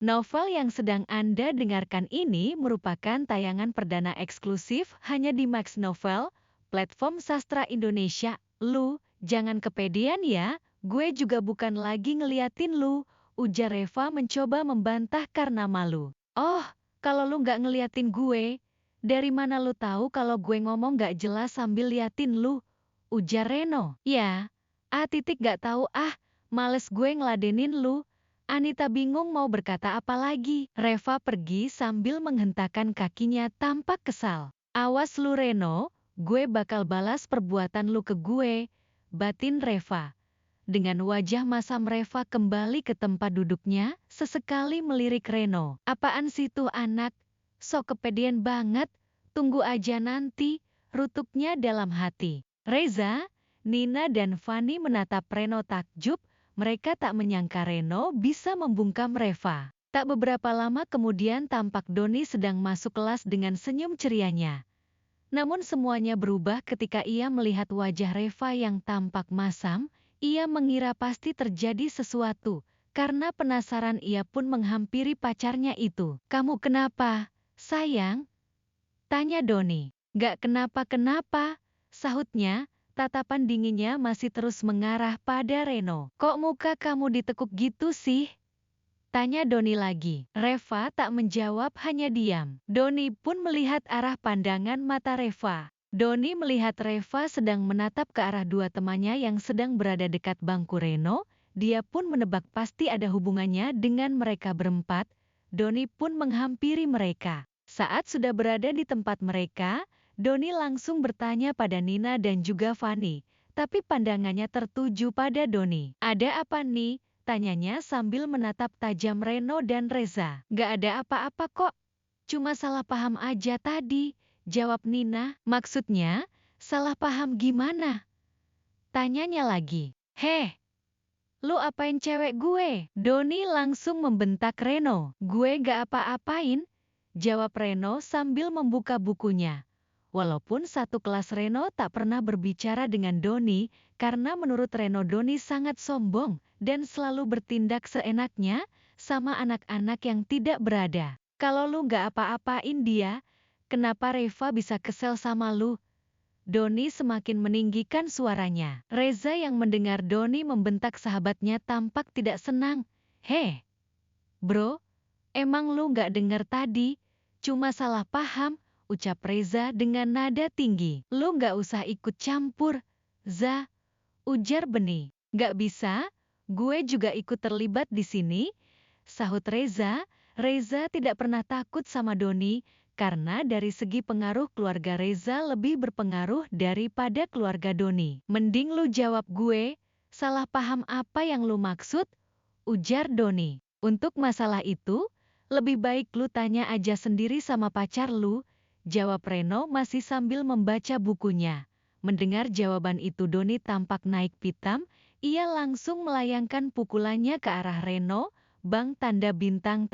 Novel yang sedang Anda dengarkan ini merupakan tayangan perdana eksklusif hanya di Max Novel, platform sastra Indonesia. Lu, jangan kepedean ya, gue juga bukan lagi ngeliatin lu, ujar Reva mencoba membantah karena malu. Oh, kalau lu nggak ngeliatin gue, dari mana lu tahu kalau gue ngomong nggak jelas sambil liatin lu? Ujar Reno. Ya, nggak tahu males gue ngeladenin lu. Anita bingung mau berkata apa lagi. Reva pergi sambil menghentakkan kakinya tampak kesal. Awas lu Reno, gue bakal balas perbuatan lu ke gue, batin Reva. Dengan wajah masam Reva kembali ke tempat duduknya, sesekali melirik Reno. Apaan sih tuh anak? Sok kepedean banget, tunggu aja nanti, rutuknya dalam hati. Reza, Nina dan Fani menatap Reno takjub, mereka tak menyangka Reno bisa membungkam Reva. Tak beberapa lama kemudian tampak Doni sedang masuk kelas dengan senyum cerianya. Namun semuanya berubah ketika ia melihat wajah Reva yang tampak masam. Ia mengira pasti terjadi sesuatu. Karena penasaran ia pun menghampiri pacarnya itu. Kamu kenapa, sayang? Tanya Doni. Gak kenapa-kenapa, sahutnya. Tatapan dinginnya masih terus mengarah pada Reno. Kok muka kamu ditekuk gitu sih? Tanya Doni lagi. Reva tak menjawab, hanya diam. Doni pun melihat arah pandangan mata Reva. Doni melihat Reva sedang menatap ke arah dua temannya yang sedang berada dekat bangku Reno. Dia pun menebak pasti ada hubungannya dengan mereka berempat. Doni pun menghampiri mereka. Saat sudah berada di tempat mereka, Doni langsung bertanya pada Nina dan juga Fani. Tapi pandangannya tertuju pada Doni. Ada apa nih? Tanyanya sambil menatap tajam Reno dan Reza. Gak ada apa-apa kok. Cuma salah paham aja tadi, jawab Nina. Maksudnya, salah paham gimana? Tanyanya lagi. Heh, lu apain cewek gue? Doni langsung membentak Reno. Gue gak apa-apain, jawab Reno sambil membuka bukunya. Walaupun satu kelas Reno tak pernah berbicara dengan Doni, karena menurut Reno Doni sangat sombong dan selalu bertindak seenaknya sama anak-anak yang tidak berada. Kalau lu gak apa-apain dia, kenapa Reva bisa kesel sama lu? Doni semakin meninggikan suaranya. Reza yang mendengar Doni membentak sahabatnya tampak tidak senang. Heh, bro, emang lu gak dengar tadi? Cuma salah paham, ucap Reza dengan nada tinggi. Lu gak usah ikut campur, Za, ujar Beni. Gak bisa, gue juga ikut terlibat di sini, sahut Reza. Reza tidak pernah takut sama Doni, karena dari segi pengaruh keluarga Reza lebih berpengaruh daripada keluarga Doni. Mending lu jawab gue, salah paham apa yang lu maksud, ujar Doni. Untuk masalah itu, lebih baik lu tanya aja sendiri sama pacar lu, jawab Reno masih sambil membaca bukunya. Mendengar jawaban itu Doni tampak naik pitam, ia langsung melayangkan pukulannya ke arah Reno, bang tanda bintang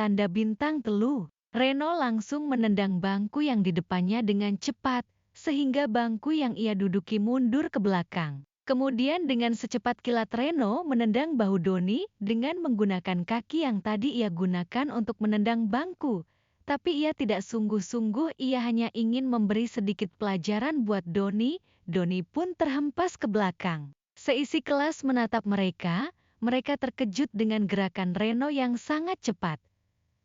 telu. Reno langsung menendang bangku yang di depannya dengan cepat, sehingga bangku yang ia duduki mundur ke belakang. Kemudian dengan secepat kilat Reno menendang bahu Doni dengan menggunakan kaki yang tadi ia gunakan untuk menendang bangku. Tapi ia tidak sungguh-sungguh, ia hanya ingin memberi sedikit pelajaran buat Doni. Doni pun terhempas ke belakang. Seisi kelas menatap mereka, mereka terkejut dengan gerakan Reno yang sangat cepat.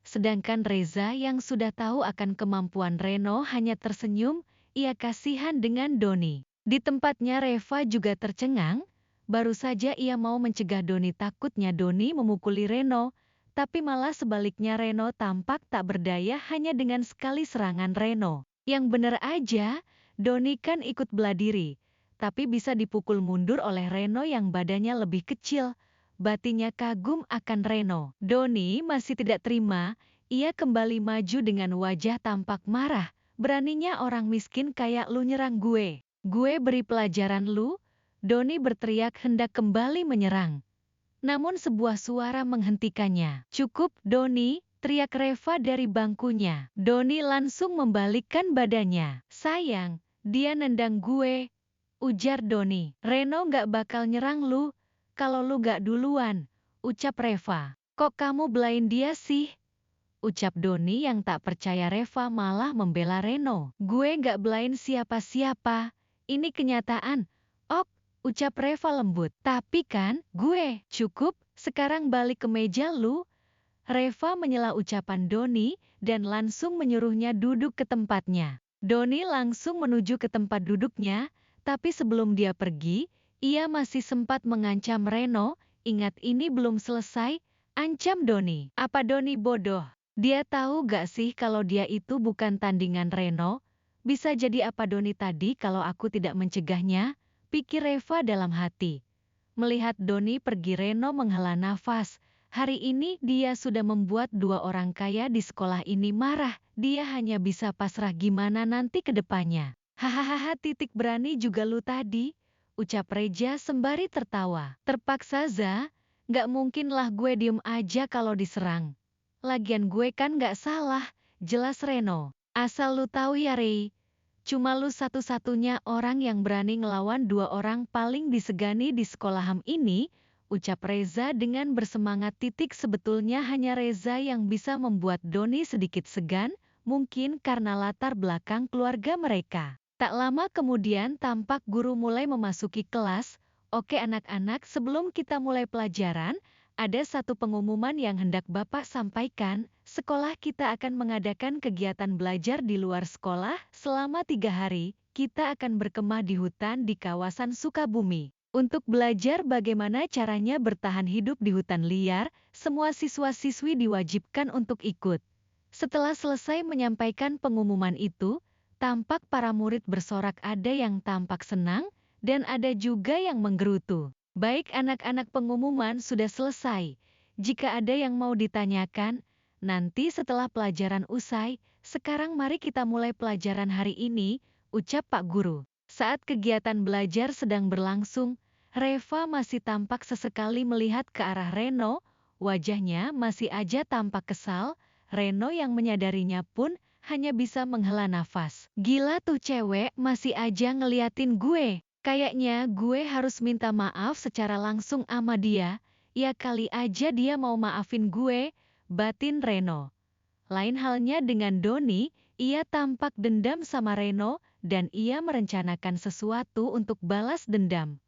Sedangkan Reza yang sudah tahu akan kemampuan Reno hanya tersenyum, ia kasihan dengan Doni. Di tempatnya Reva juga tercengang, baru saja ia mau mencegah Doni, takutnya Doni memukuli Reno, tapi malah sebaliknya Reno tampak tak berdaya hanya dengan sekali serangan Reno. Yang bener aja, Doni kan ikut bela diri, tapi bisa dipukul mundur oleh Reno yang badannya lebih kecil. Batinnya kagum akan Reno. Doni masih tidak terima, ia kembali maju dengan wajah tampak marah. Beraninya orang miskin kayak lu nyerang gue. Gue beri pelajaran lu, Doni berteriak hendak kembali menyerang. Namun sebuah suara menghentikannya. Cukup, Doni, teriak Reva dari bangkunya. Doni langsung membalikkan badannya. Sayang, dia nendang gue, ujar Doni. Reno gak bakal nyerang lu, kalau lu gak duluan, ucap Reva. Kok kamu belain dia sih? ucap Doni yang tak percaya Reva malah membela Reno. Gue gak belain siapa-siapa, ini kenyataan. Ok, ucap Reva lembut. Tapi kan, gue, cukup, sekarang balik ke meja lu. Reva menyela ucapan Doni dan langsung menyuruhnya duduk ke tempatnya. Doni langsung menuju ke tempat duduknya, tapi sebelum dia pergi, ia masih sempat mengancam Reno. Ingat ini belum selesai, ancam Doni. Apa Doni bodoh? Dia tahu gak sih kalau dia itu bukan tandingan Reno? Bisa jadi apa Doni tadi kalau aku tidak mencegahnya? Pikir Reva dalam hati. Melihat Doni pergi, Reno menghela nafas. Hari ini dia sudah membuat dua orang kaya di sekolah ini marah. Dia hanya bisa pasrah gimana nanti ke depannya. Hahaha, berani juga lu tadi, ucap Reja sembari tertawa. Terpaksa Za, gak mungkin lah gue diem aja kalau diserang. Lagian gue kan gak salah, jelas Reno. Asal lu tahu ya Rey, cuma lu satu-satunya orang yang berani ngelawan dua orang paling disegani di sekolah HAM ini, ucap Reza dengan bersemangat. Sebetulnya hanya Reza yang bisa membuat Doni sedikit segan, mungkin karena latar belakang keluarga mereka. Tak lama kemudian tampak guru mulai memasuki kelas. Oke anak-anak, sebelum kita mulai pelajaran, ada satu pengumuman yang hendak Bapak sampaikan. Sekolah kita akan mengadakan kegiatan belajar di luar sekolah selama 3 hari. Kita akan berkemah di hutan di kawasan Sukabumi. Untuk belajar bagaimana caranya bertahan hidup di hutan liar, semua siswa-siswi diwajibkan untuk ikut. Setelah selesai menyampaikan pengumuman itu, tampak para murid bersorak, ada yang tampak senang, dan ada juga yang menggerutu. Baik anak-anak, pengumuman sudah selesai. Jika ada yang mau ditanyakan, nanti setelah pelajaran usai. Sekarang mari kita mulai pelajaran hari ini, ucap Pak Guru. Saat kegiatan belajar sedang berlangsung, Reva masih tampak sesekali melihat ke arah Reno. Wajahnya masih aja tampak kesal. Reno yang menyadarinya pun hanya bisa menghela nafas. Gila tuh cewek, masih aja ngeliatin gue. Kayaknya gue harus minta maaf secara langsung sama dia. Ya kali aja dia mau maafin gue, batin Reno. Lain halnya dengan Doni, ia tampak dendam sama Reno, dan ia merencanakan sesuatu untuk balas dendam.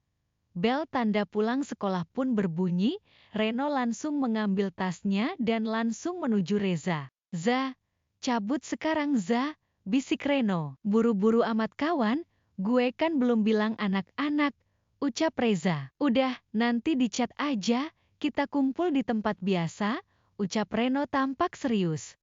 Bel tanda pulang sekolah pun berbunyi. Reno langsung mengambil tasnya dan langsung menuju Reza. Za, cabut sekarang Za, bisik Reno. Buru-buru amat kawan. Gue kan belum bilang anak-anak, ucap Reza. Udah, nanti di chat aja, kita kumpul di tempat biasa, ucap Reno tampak serius.